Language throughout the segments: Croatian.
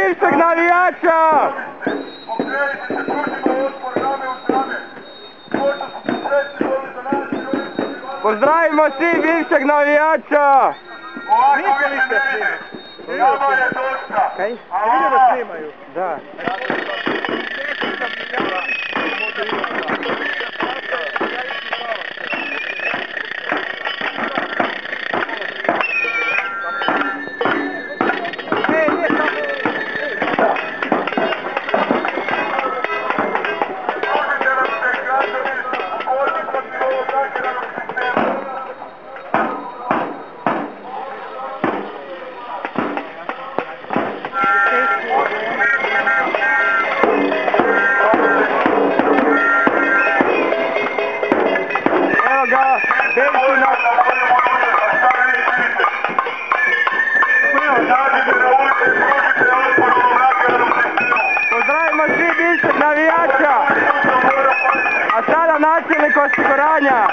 bivšeg navijača! Pokrenite se, pružimo otpor rame uz rame. To što su presni boli za nas i oni su privali. Pozdravimo svi bivšeg navijača! Ovako više ne ide. Nama je dosta. Kaj? A vama? Da. Pozdravimo svi bivšeg navijača, a sada načelnik osiguranja.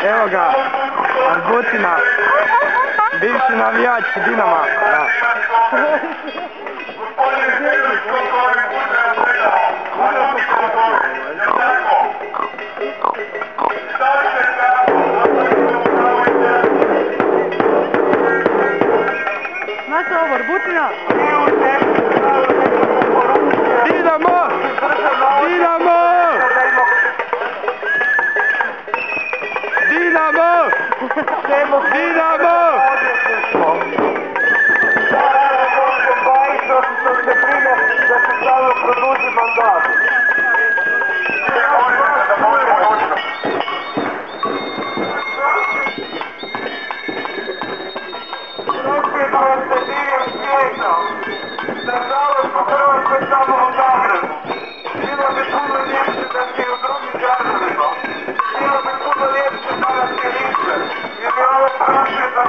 Evo ga, Arbutina, bivši navijač Dinama. Znaš ovo, Arbutina? Dinamo! Dinamo! Dinamo! Dinamo! Nažalost, u Hrvatskoj samo u Zagrebu. Bilo bi puno ljepše da si u drugim gradovima. Bilo bi puno ljepše da nas je više. Jer je ovo prošle da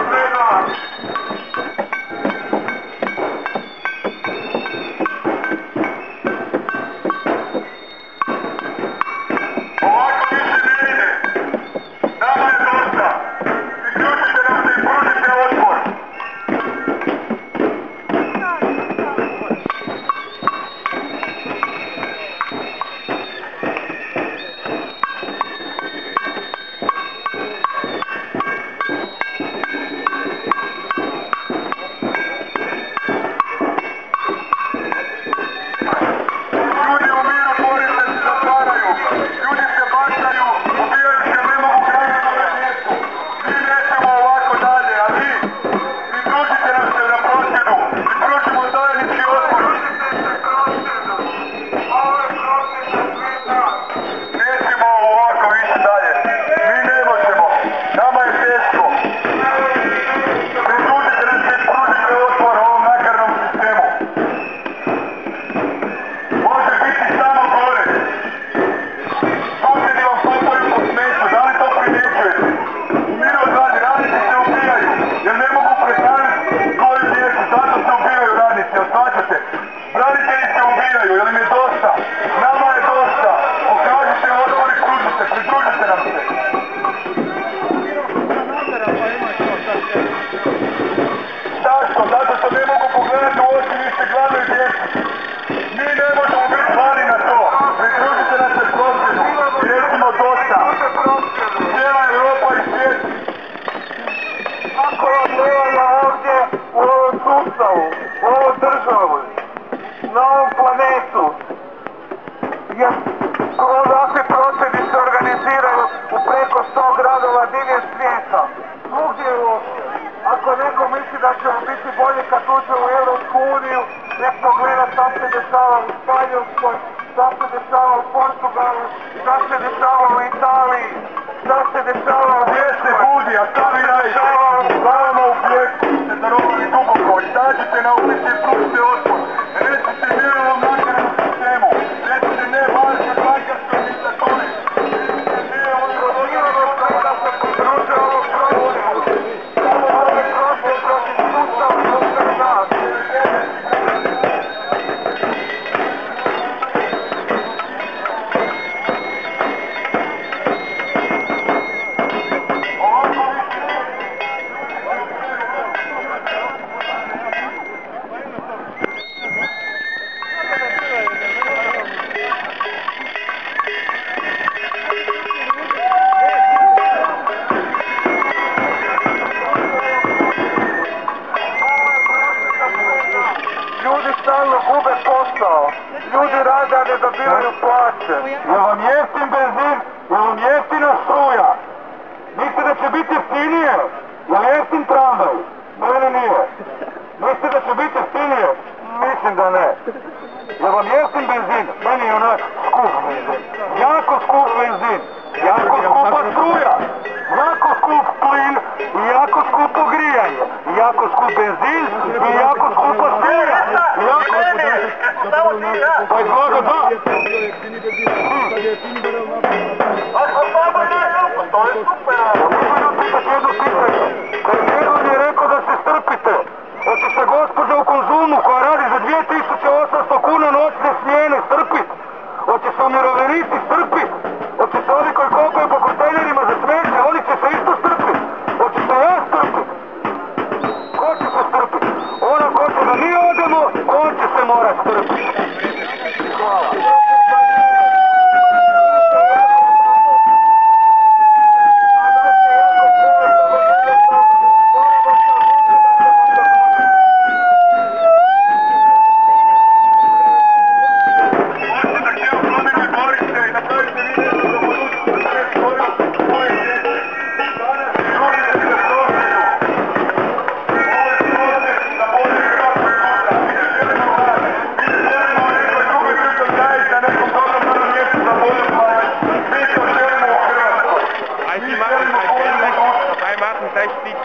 Šta se dešava u Italiji? Šta se dešava u Gdje se budi, a šta vi radite? Glavama u pljeku, ste darovali duboko, izađite na ulici i pružite otpor. Recite ne ovom nakaradnom sistemu, recite ne vašoj bankarskoj diktaturi, recite ne ovoj rodoviranom da se pridruže ovog progona. Samo ove protiv sustava zbog svega nas. Ljudi stalno gube posao, ljudi rade, a ne dobivaju plaće. Jel vam jeftin benzin, jel vam jeftina struja? Mislite da će biti jeftinije? Jel jeftin tramvaj? Mene nije. Mislite da će biti jeftinije? Mislim da ne. Jel vam jeftin benzin? Meni je onak skup benzin. Jako skup benzin, jako skupa struja, jako skup plin i jako skupo grijanje, jako skup benzin i jako skupa struja. Pa izgleda da. To je super. Mogu pitati jedno pitanje. Premijer mi je rekao da se strpite. Hoće se gospođa u Konzumu koja radi za 2800 kuna noćne smjene strpit. Hoće se umirovljenici strpit. Hoće se ovi koji kopaju po kontejnerima za smeće, oni će se isto strpit. Hoće se ja strpit. Ko će se strpit? Ona ko će da mi odemo, on će se morat strpit. Hvala. Hij maakt een